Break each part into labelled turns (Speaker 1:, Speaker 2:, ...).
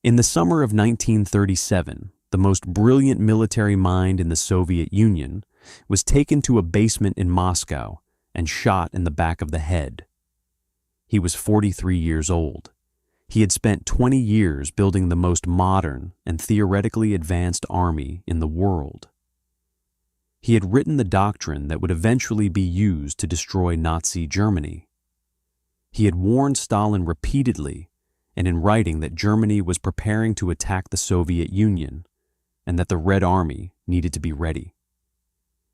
Speaker 1: In the summer of 1937, the most brilliant military mind in the Soviet Union was taken to a basement in Moscow and shot in the back of the head. He was 43 years old. He had spent 20 years building the most modern and theoretically advanced army in the world. He had written the doctrine that would eventually be used to destroy Nazi Germany. He had warned Stalin repeatedly and in writing that Germany was preparing to attack the Soviet Union and that the Red Army needed to be ready.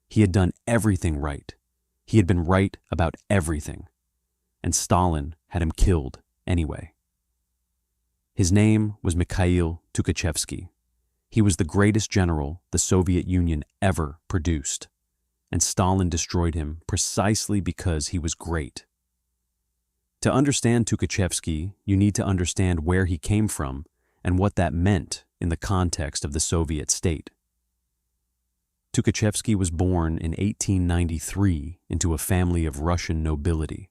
Speaker 1: He had done everything right. He had been right about everything, and Stalin had him killed anyway. His name was Mikhail Tukhachevsky. He was the greatest general the Soviet Union ever produced, and Stalin destroyed him precisely because he was great. To understand Tukhachevsky, you need to understand where he came from and what that meant in the context of the Soviet state. Tukhachevsky was born in 1893 into a family of Russian nobility.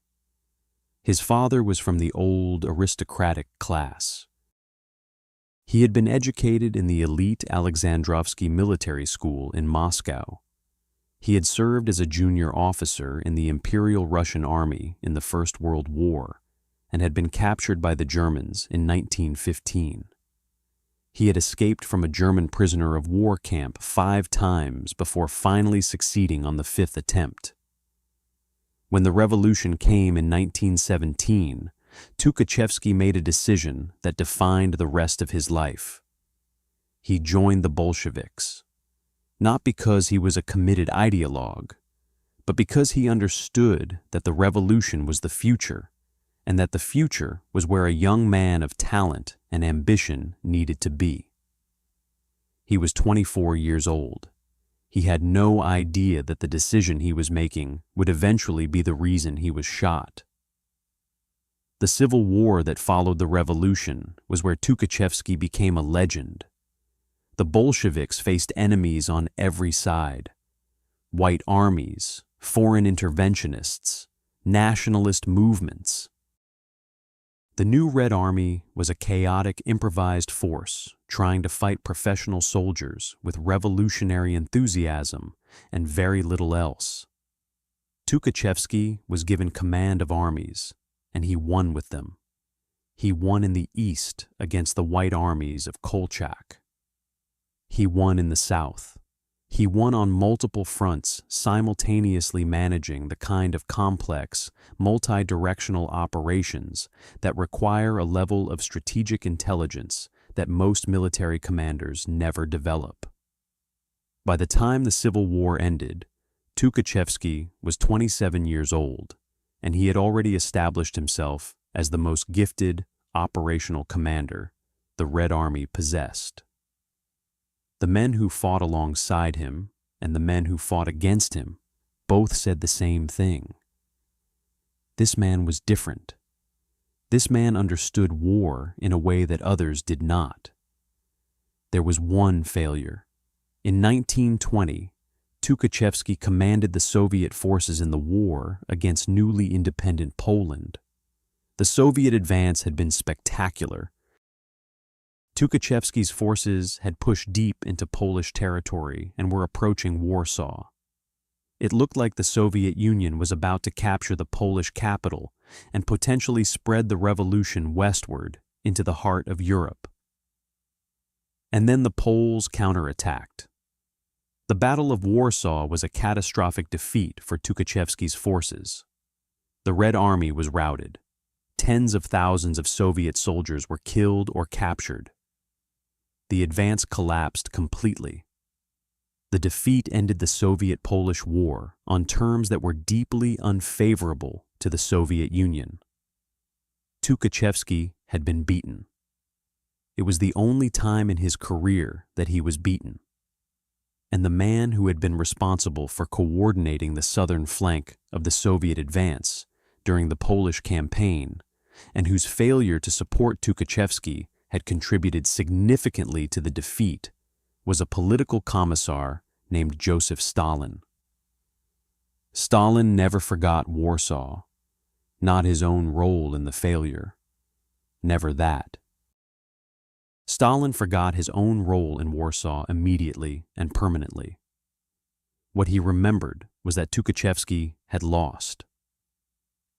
Speaker 1: His father was from the old aristocratic class. He had been educated in the elite Alexandrovsky military school in Moscow. He had served as a junior officer in the Imperial Russian Army in the First World War and had been captured by the Germans in 1915. He had escaped from a German prisoner of war camp 5 times before finally succeeding on the 5th attempt. When the revolution came in 1917, Tukhachevsky made a decision that defined the rest of his life. He joined the Bolsheviks, not because he was a committed ideologue, but because he understood that the revolution was the future, and that the future was where a young man of talent and ambition needed to be. He was 24 years old. He had no idea that the decision he was making would eventually be the reason he was shot. The civil war that followed the revolution was where Tukhachevsky became a legend. The Bolsheviks faced enemies on every side: white armies, foreign interventionists, nationalist movements. The new Red Army was a chaotic, improvised force trying to fight professional soldiers with revolutionary enthusiasm and very little else. Tukhachevsky was given command of armies, and he won with them. He won in the east against the white armies of Kolchak. He won in the south. He won on multiple fronts, simultaneously managing the kind of complex, multi-directional operations that require a level of strategic intelligence that most military commanders never develop. By the time the Civil War ended, Tukhachevsky was 27 years old, and he had already established himself as the most gifted operational commander the Red Army possessed. The men who fought alongside him and the men who fought against him both said the same thing. This man was different. This man understood war in a way that others did not. There was one failure. In 1920, Tukhachevsky commanded the Soviet forces in the war against newly independent Poland. The Soviet advance had been spectacular. Tukhachevsky's forces had pushed deep into Polish territory and were approaching Warsaw. It looked like the Soviet Union was about to capture the Polish capital and potentially spread the revolution westward into the heart of Europe. And then the Poles counterattacked. The Battle of Warsaw was a catastrophic defeat for Tukhachevsky's forces. The Red Army was routed. Tens of thousands of Soviet soldiers were killed or captured. The advance collapsed completely. The defeat ended the Soviet-Polish War on terms that were deeply unfavorable to the Soviet Union. Tukhachevsky had been beaten. It was the only time in his career that he was beaten. And the man who had been responsible for coordinating the southern flank of the Soviet advance during the Polish campaign, and whose failure to support Tukhachevsky had contributed significantly to the defeat, was a political commissar named Joseph Stalin. Stalin never forgot Warsaw, not his own role in the failure. Never that. Stalin forgot his own role in Warsaw immediately and permanently. What he remembered was that Tukhachevsky had lost,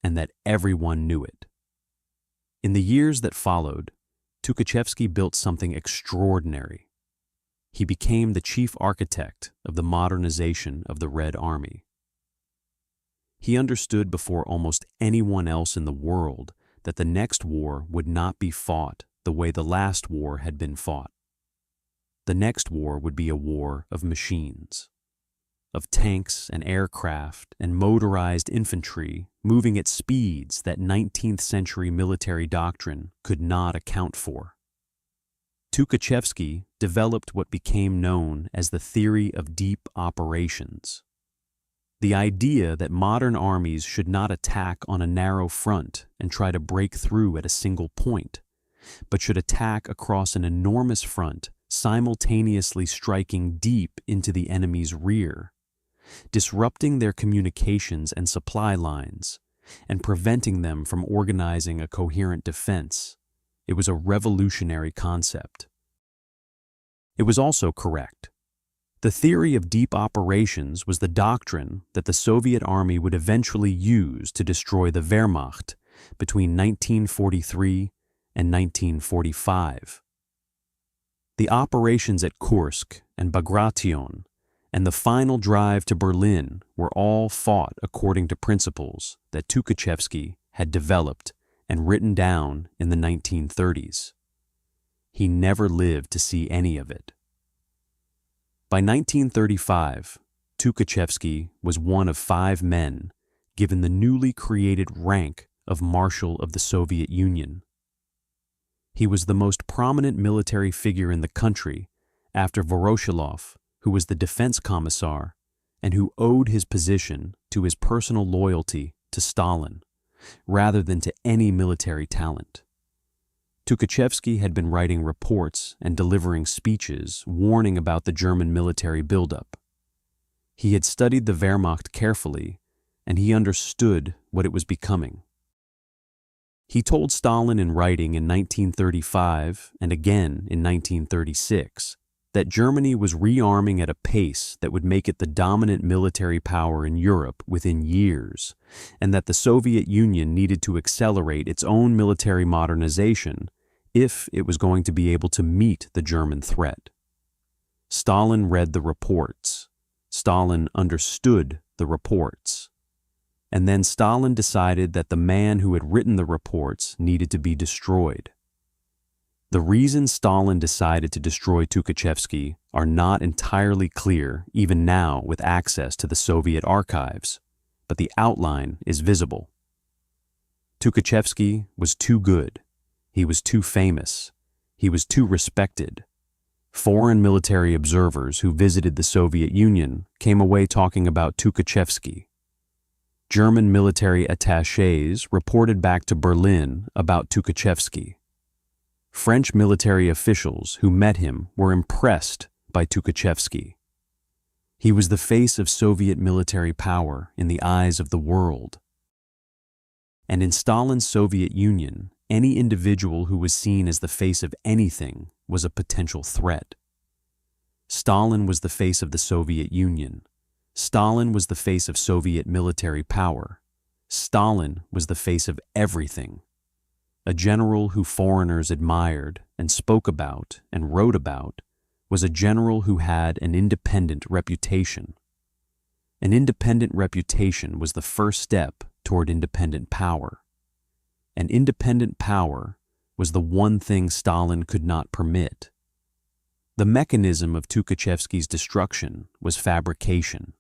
Speaker 1: and that everyone knew it. In the years that followed, Tukhachevsky built something extraordinary. He became the chief architect of the modernization of the Red Army. He understood before almost anyone else in the world that the next war would not be fought the way the last war had been fought. The next war would be a war of machines, of tanks and aircraft and motorized infantry moving at speeds that 19th century military doctrine could not account for. Tukhachevsky developed what became known as the theory of deep operations. The idea that modern armies should not attack on a narrow front and try to break through at a single point, but should attack across an enormous front, simultaneously striking deep into the enemy's rear, disrupting their communications and supply lines, and preventing them from organizing a coherent defense. It was a revolutionary concept. It was also correct. The theory of deep operations was the doctrine that the Soviet army would eventually use to destroy the Wehrmacht between 1943 and 1945. The operations at Kursk and Bagration and the final drive to Berlin were all fought according to principles that Tukhachevsky had developed and written down in the 1930s. He never lived to see any of it. By 1935, Tukhachevsky was one of 5 men given the newly created rank of Marshal of the Soviet Union. He was the most prominent military figure in the country after Voroshilov, who was the defense commissar and who owed his position to his personal loyalty to Stalin rather than to any military talent. Tukhachevsky had been writing reports and delivering speeches warning about the German military buildup. He had studied the Wehrmacht carefully, and he understood what it was becoming. He told Stalin in writing in 1935 and again in 1936 that Germany was rearming at a pace that would make it the dominant military power in Europe within years, and that the Soviet Union needed to accelerate its own military modernization if it was going to be able to meet the German threat. Stalin read the reports. Stalin understood the reports. And then Stalin decided that the man who had written the reports needed to be destroyed. The reasons Stalin decided to destroy Tukhachevsky are not entirely clear even now with access to the Soviet archives, but the outline is visible. Tukhachevsky was too good. He was too famous. He was too respected. Foreign military observers who visited the Soviet Union came away talking about Tukhachevsky. German military attachés reported back to Berlin about Tukhachevsky. French military officials who met him were impressed by Tukhachevsky. He was the face of Soviet military power in the eyes of the world. And in Stalin's Soviet Union, any individual who was seen as the face of anything was a potential threat. Stalin was the face of the Soviet Union. Stalin was the face of Soviet military power. Stalin was the face of everything. A general who foreigners admired and spoke about and wrote about was a general who had an independent reputation. An independent reputation was the first step toward independent power. And independent power was the one thing Stalin could not permit. The mechanism of Tukhachevsky's destruction was fabrication.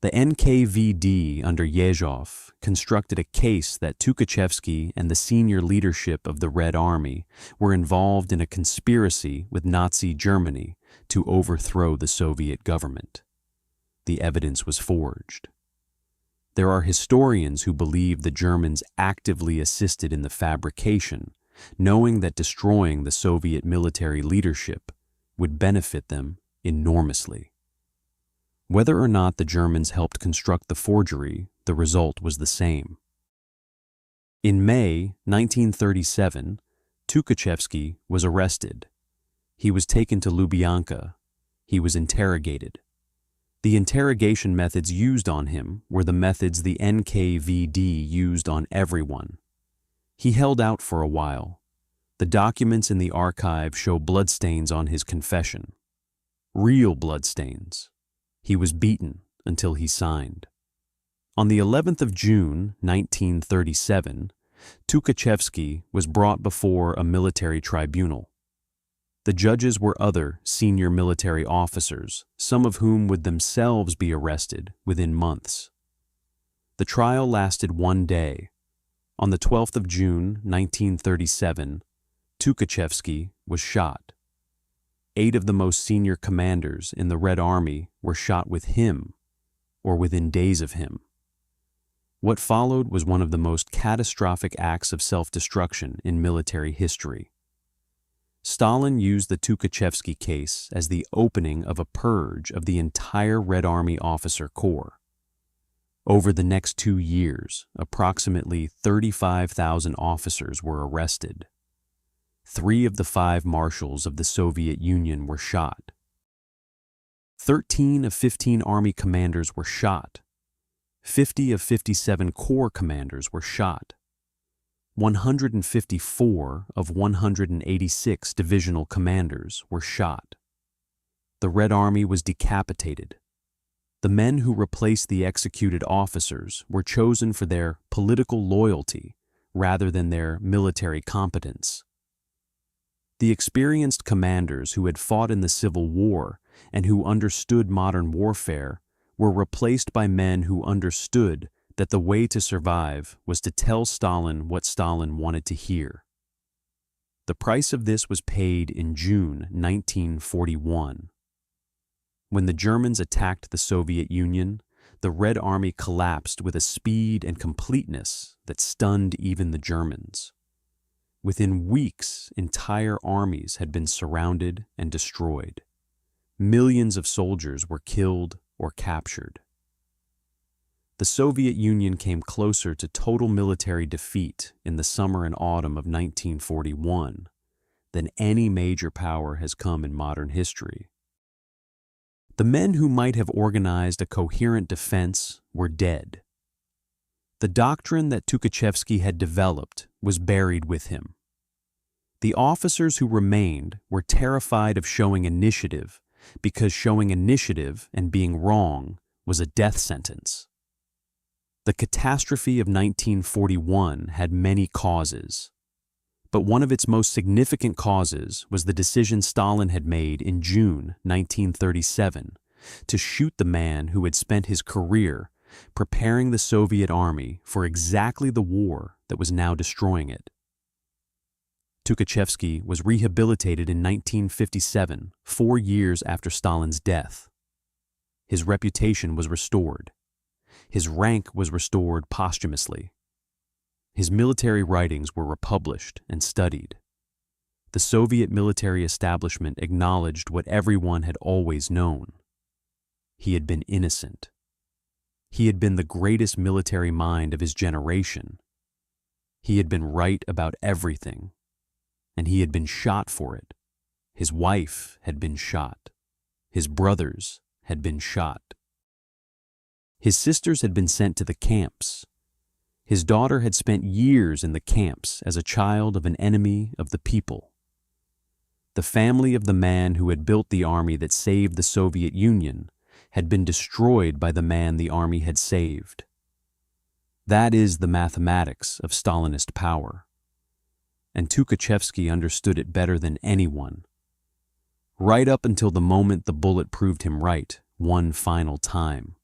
Speaker 1: The NKVD under Yezhov constructed a case that Tukhachevsky and the senior leadership of the Red Army were involved in a conspiracy with Nazi Germany to overthrow the Soviet government. The evidence was forged. There are historians who believe the Germans actively assisted in the fabrication, knowing that destroying the Soviet military leadership would benefit them enormously. Whether or not the Germans helped construct the forgery, the result was the same. In May 1937, Tukhachevsky was arrested. He was taken to Lubyanka. He was interrogated. The interrogation methods used on him were the methods the NKVD used on everyone. He held out for a while. The documents in the archive show bloodstains on his confession. Real bloodstains. He was beaten until he signed. On the 11th of June, 1937, Tukhachevsky was brought before a military tribunal. The judges were other senior military officers, some of whom would themselves be arrested within months. The trial lasted one day. On the 12th of June, 1937, Tukhachevsky was shot. 8 of the most senior commanders in the Red Army were shot with him, or within days of him. What followed was one of the most catastrophic acts of self-destruction in military history. Stalin used the Tukhachevsky case as the opening of a purge of the entire Red Army officer corps. Over the next 2 years, approximately 35,000 officers were arrested. 3 of the 5 marshals of the Soviet Union were shot. 13 of 15 army commanders were shot. 50 of 57 corps commanders were shot. 154 of 186 divisional commanders were shot. The Red Army was decapitated. The men who replaced the executed officers were chosen for their political loyalty rather than their military competence. The experienced commanders who had fought in the Civil War and who understood modern warfare were replaced by men who understood that the way to survive was to tell Stalin what Stalin wanted to hear. The price of this was paid in June 1941. When the Germans attacked the Soviet Union, the Red Army collapsed with a speed and completeness that stunned even the Germans. Within weeks, entire armies had been surrounded and destroyed. Millions of soldiers were killed or captured. The Soviet Union came closer to total military defeat in the summer and autumn of 1941 than any major power has come in modern history. The men who might have organized a coherent defense were dead. The doctrine that Tukhachevsky had developed was buried with him. The officers who remained were terrified of showing initiative because showing initiative and being wrong was a death sentence. The catastrophe of 1941 had many causes, but one of its most significant causes was the decision Stalin had made in June 1937 to shoot the man who had spent his career preparing the Soviet army for exactly the war that was now destroying it. Tukhachevsky was rehabilitated in 1957, 4 years after Stalin's death. His reputation was restored. His rank was restored posthumously. His military writings were republished and studied. The Soviet military establishment acknowledged what everyone had always known. He had been innocent. He had been the greatest military mind of his generation. He had been right about everything, and he had been shot for it. His wife had been shot. His brothers had been shot. His sisters had been sent to the camps. His daughter had spent years in the camps as a child of an enemy of the people. The family of the man who had built the army that saved the Soviet Union had been destroyed by the man the army had saved. That is the mathematics of Stalinist power. And Tukhachevsky understood it better than anyone. Right up until the moment the bullet proved him right, one final time.